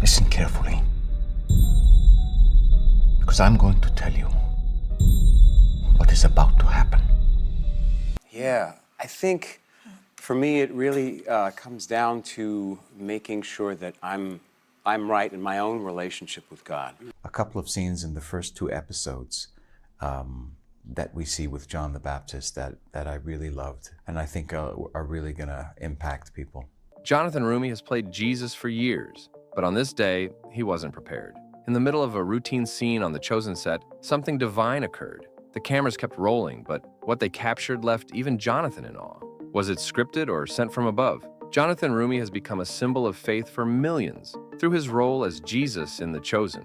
Listen carefully, because I'm going to tell you what is about to happen. Yeah, I think for me it really comes down to making sure that I'm right in my own relationship with God. A couple of scenes in the first two episodes that we see with John the Baptist that I really loved, and I think are really going to impact people. Jonathan Roumie has played Jesus for years, but on this day, he wasn't prepared. In the middle of a routine scene on the Chosen set, something divine occurred. The cameras kept rolling, but what they captured left even Jonathan in awe. Was it scripted or sent from above? Jonathan Roumie has become a symbol of faith for millions through his role as Jesus in The Chosen.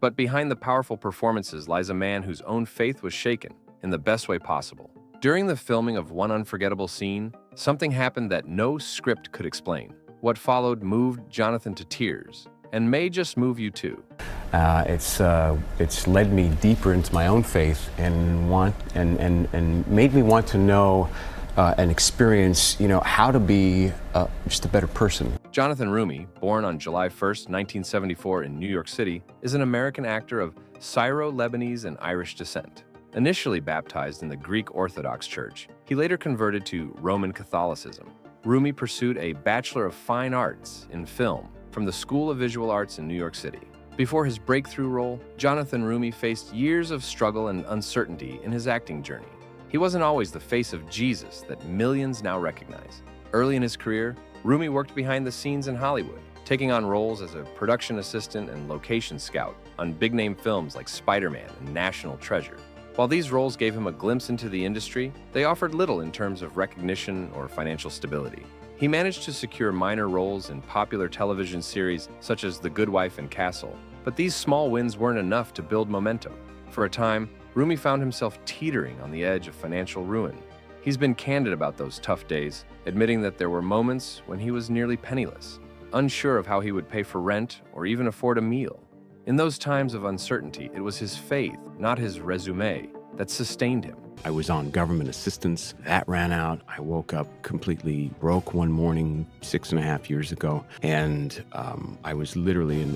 But behind the powerful performances lies a man whose own faith was shaken in the best way possible. During the filming of one unforgettable scene, something happened that no script could explain. What followed moved Jonathan to tears, and may just move you too. It's led me deeper into my own faith and made me want to know and experience, how to be just a better person. Jonathan Roumie, born on July 1st, 1974 in New York City, is an American actor of Syro-Lebanese and Irish descent. Initially baptized in the Greek Orthodox Church, he later converted to Roman Catholicism. Roumie pursued a Bachelor of Fine Arts in film from the School of Visual Arts in New York City. Before his breakthrough role, Jonathan Roumie faced years of struggle and uncertainty in his acting journey. He wasn't always the face of Jesus that millions now recognize. Early in his career, Roumie worked behind the scenes in Hollywood, taking on roles as a production assistant and location scout on big-name films like Spider-Man and National Treasure. While these roles gave him a glimpse into the industry, they offered little in terms of recognition or financial stability. He managed to secure minor roles in popular television series such as The Good Wife and Castle, but these small wins weren't enough to build momentum. For a time, Roumie found himself teetering on the edge of financial ruin. He's been candid about those tough days, admitting that there were moments when he was nearly penniless, unsure of how he would pay for rent or even afford a meal. In those times of uncertainty, it was his faith, not his resume, that sustained him. I was on government assistance. That ran out. I woke up completely broke one morning 6.5 years ago. And I was literally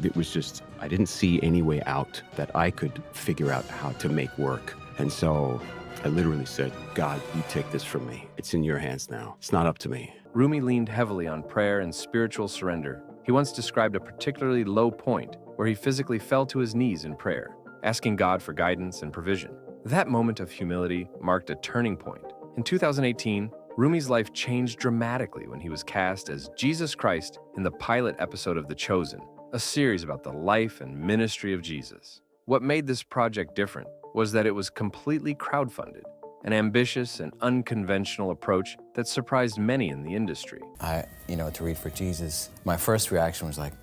it was just, I didn't see any way out that I could figure out how to make work. And so I literally said, God, you take this from me. It's in your hands now. It's not up to me. Roumie leaned heavily on prayer and spiritual surrender. He once described a particularly low point where he physically fell to his knees in prayer, asking God for guidance and provision. That moment of humility marked a turning point. In 2018, Roumie's life changed dramatically when he was cast as Jesus Christ in the pilot episode of The Chosen, a series about the life and ministry of Jesus. What made this project different was that it was completely crowdfunded, an ambitious and unconventional approach that surprised many in the industry. To read for Jesus, my first reaction was like,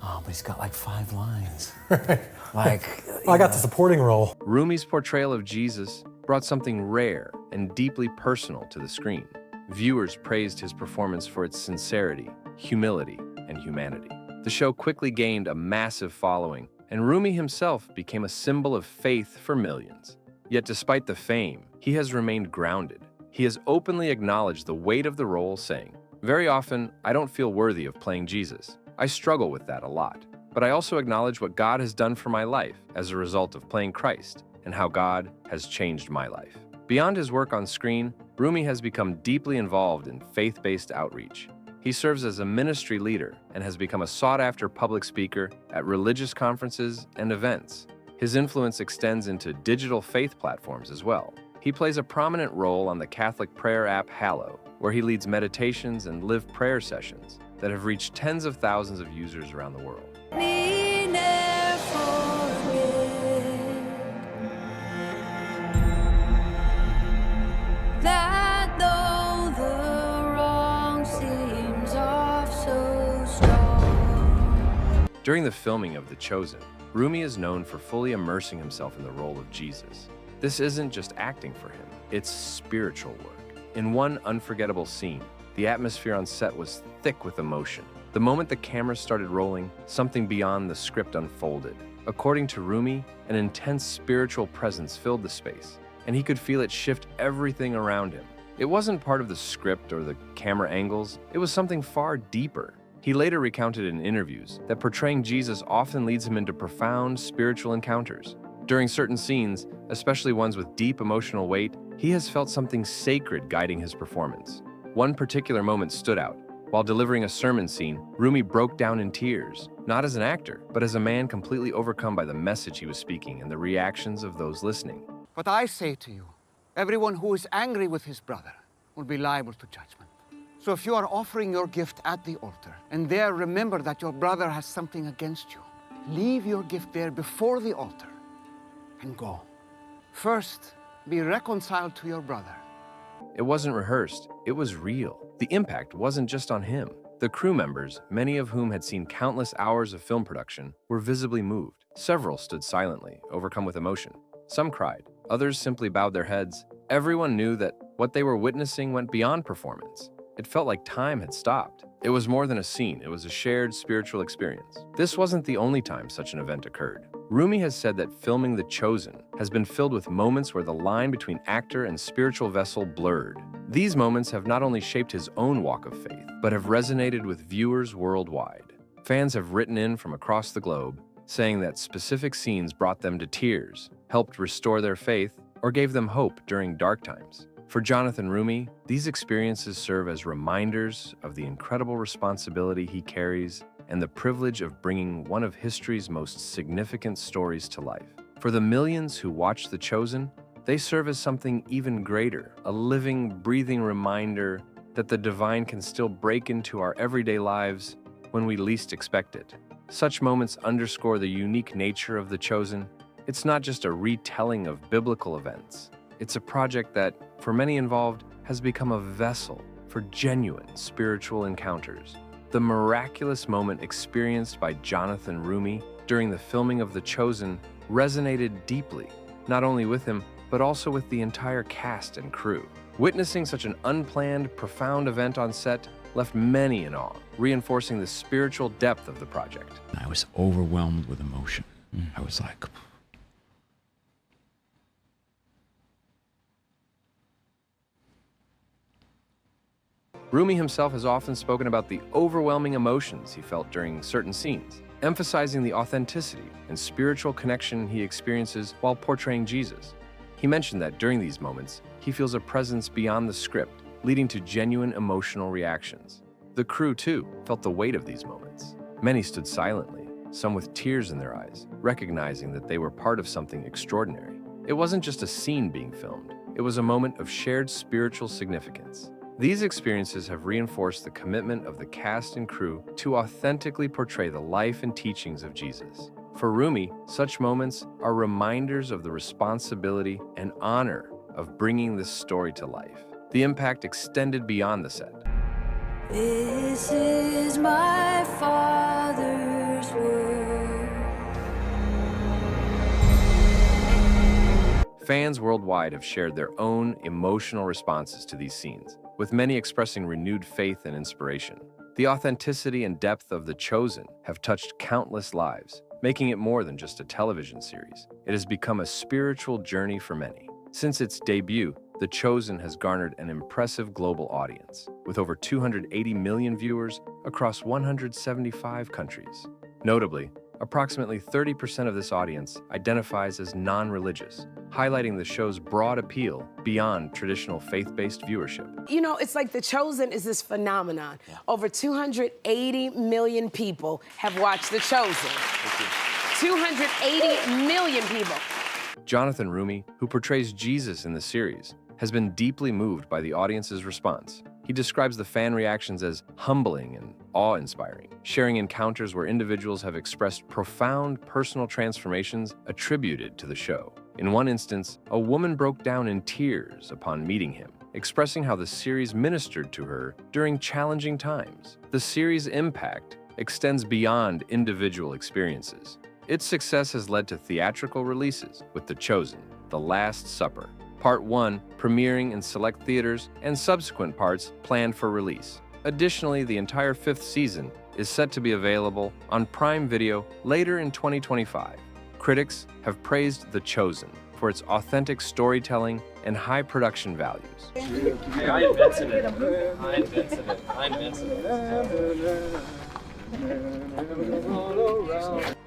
oh, but he's got like 5 lines. I got the supporting role. Roumie's portrayal of Jesus brought something rare and deeply personal to the screen. Viewers praised his performance for its sincerity, humility, and humanity. The show quickly gained a massive following, and Roumie himself became a symbol of faith for millions. Yet despite the fame, he has remained grounded. He has openly acknowledged the weight of the role, saying, "Very often, I don't feel worthy of playing Jesus. I struggle with that a lot. But I also acknowledge what God has done for my life as a result of playing Christ and how God has changed my life." Beyond his work on screen, Roumie has become deeply involved in faith-based outreach. He serves as a ministry leader and has become a sought-after public speaker at religious conferences and events. His influence extends into digital faith platforms as well. He plays a prominent role on the Catholic prayer app Hallow, where he leads meditations and live prayer sessions that have reached tens of thousands of users around the world. During the filming of The Chosen, Roumie is known for fully immersing himself in the role of Jesus. This isn't just acting for him, it's spiritual work. In one unforgettable scene, the atmosphere on set was thick with emotion. The moment the cameras started rolling, something beyond the script unfolded. According to Roumie, an intense spiritual presence filled the space, and he could feel it shift everything around him. It wasn't part of the script or the camera angles, it was something far deeper. He later recounted in interviews that portraying Jesus often leads him into profound spiritual encounters. During certain scenes, especially ones with deep emotional weight, he has felt something sacred guiding his performance. One particular moment stood out. While delivering a sermon scene, Rumi broke down in tears, not as an actor, but as a man completely overcome by the message he was speaking and the reactions of those listening. But I say to you, everyone who is angry with his brother will be liable to judgment. So if you are offering your gift at the altar, and there remember that your brother has something against you, leave your gift there before the altar and go. First, be reconciled to your brother. It wasn't rehearsed, it was real. The impact wasn't just on him. The crew members, many of whom had seen countless hours of film production, were visibly moved. Several stood silently, overcome with emotion. Some cried, others simply bowed their heads. Everyone knew that what they were witnessing went beyond performance. It felt like time had stopped. It was more than a scene, it was a shared spiritual experience. This wasn't the only time such an event occurred. Rumi has said that filming The Chosen has been filled with moments where the line between actor and spiritual vessel blurred. These moments have not only shaped his own walk of faith, but have resonated with viewers worldwide. Fans have written in from across the globe, saying that specific scenes brought them to tears, helped restore their faith, or gave them hope during dark times. For Jonathan Rumi, these experiences serve as reminders of the incredible responsibility he carries and the privilege of bringing one of history's most significant stories to life. For the millions who watch The Chosen, they serve as something even greater, a living, breathing reminder that the divine can still break into our everyday lives when we least expect it. Such moments underscore the unique nature of The Chosen. It's not just a retelling of biblical events. It's a project that, for many involved, has become a vessel for genuine spiritual encounters. The miraculous moment experienced by Jonathan Rumi during the filming of The Chosen resonated deeply, not only with him, but also with the entire cast and crew. Witnessing such an unplanned, profound event on set left many in awe, reinforcing the spiritual depth of the project. I was overwhelmed with emotion. I was like, Rumi himself has often spoken about the overwhelming emotions he felt during certain scenes, emphasizing the authenticity and spiritual connection he experiences while portraying Jesus. He mentioned that during these moments, he feels a presence beyond the script, leading to genuine emotional reactions. The crew, too, felt the weight of these moments. Many stood silently, some with tears in their eyes, recognizing that they were part of something extraordinary. It wasn't just a scene being filmed, it was a moment of shared spiritual significance. These experiences have reinforced the commitment of the cast and crew to authentically portray the life and teachings of Jesus. For Rumi, such moments are reminders of the responsibility and honor of bringing this story to life. The impact extended beyond the set. This is my Father's word. Fans worldwide have shared their own emotional responses to these scenes, with many expressing renewed faith and inspiration. The authenticity and depth of The Chosen have touched countless lives, making it more than just a television series. It has become a spiritual journey for many. Since its debut, The Chosen has garnered an impressive global audience, with over 280 million viewers across 175 countries. Notably, approximately 30% of this audience identifies as non-religious, highlighting the show's broad appeal beyond traditional faith-based viewership. You know, it's like The Chosen is this phenomenon. Over 280 million people have watched The Chosen. 280 million people. Jonathan Rumi, who portrays Jesus in the series, has been deeply moved by the audience's response. He describes the fan reactions as humbling and awe-inspiring, sharing encounters where individuals have expressed profound personal transformations attributed to the show. In one instance, a woman broke down in tears upon meeting him, expressing how the series ministered to her during challenging times. The series' impact extends beyond individual experiences. Its success has led to theatrical releases with The Chosen, The Last Supper, Part 1 premiering in select theaters and subsequent parts planned for release. Additionally, the entire 5th season is set to be available on Prime Video later in 2025. Critics have praised The Chosen for its authentic storytelling and high production values. I invented it. I invented it. I invented it.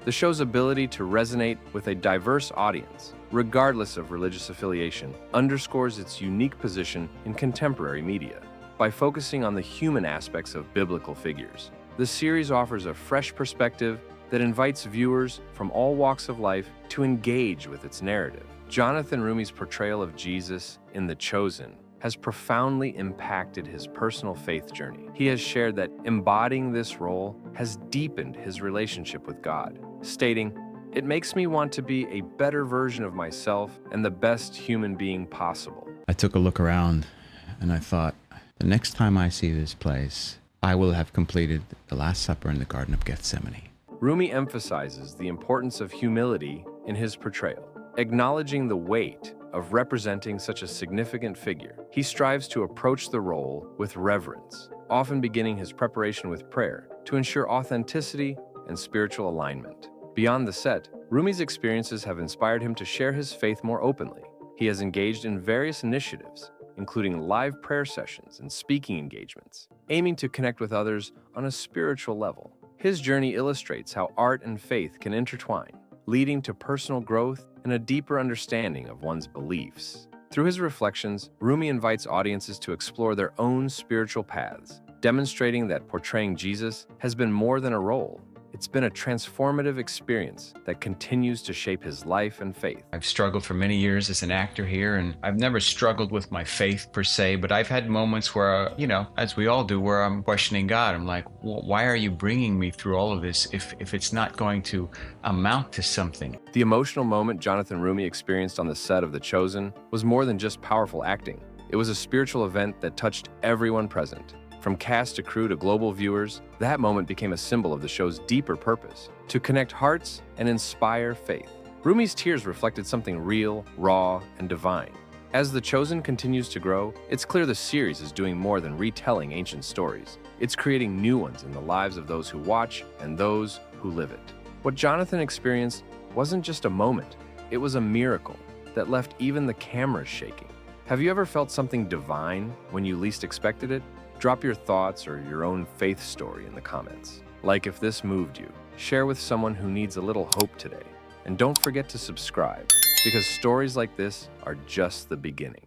The show's ability to resonate with a diverse audience, regardless of religious affiliation, underscores its unique position in contemporary media. By focusing on the human aspects of biblical figures, the series offers a fresh perspective that invites viewers from all walks of life to engage with its narrative. Jonathan Rumi's portrayal of Jesus in The Chosen has profoundly impacted his personal faith journey. He has shared that embodying this role has deepened his relationship with God, stating, "It makes me want to be a better version of myself and the best human being possible." I took a look around and I thought, the next time I see this place, I will have completed the Last Supper in the Garden of Gethsemane. Rumi emphasizes the importance of humility in his portrayal, acknowledging the weight of representing such a significant figure. He strives to approach the role with reverence, often beginning his preparation with prayer to ensure authenticity and spiritual alignment. Beyond the set, Rumi's experiences have inspired him to share his faith more openly. He has engaged in various initiatives, including live prayer sessions and speaking engagements, aiming to connect with others on a spiritual level. His journey illustrates how art and faith can intertwine, leading to personal growth and a deeper understanding of one's beliefs. Through his reflections, Rumi invites audiences to explore their own spiritual paths, demonstrating that portraying Jesus has been more than a role. It's been a transformative experience that continues to shape his life and faith. I've struggled for many years as an actor here, and I've never struggled with my faith per se, but I've had moments where, as we all do, where I'm questioning God. I'm like, well, why are you bringing me through all of this if it's not going to amount to something? The emotional moment Jonathan Rumi experienced on the set of The Chosen was more than just powerful acting. It was a spiritual event that touched everyone present. From cast to crew to global viewers, that moment became a symbol of the show's deeper purpose, to connect hearts and inspire faith. Rumi's tears reflected something real, raw, and divine. As The Chosen continues to grow, it's clear the series is doing more than retelling ancient stories. It's creating new ones in the lives of those who watch and those who live it. What Jonathan experienced wasn't just a moment, it was a miracle that left even the cameras shaking. Have you ever felt something divine when you least expected it? Drop your thoughts or your own faith story in the comments. Like if this moved you, share with someone who needs a little hope today. And don't forget to subscribe, because stories like this are just the beginning.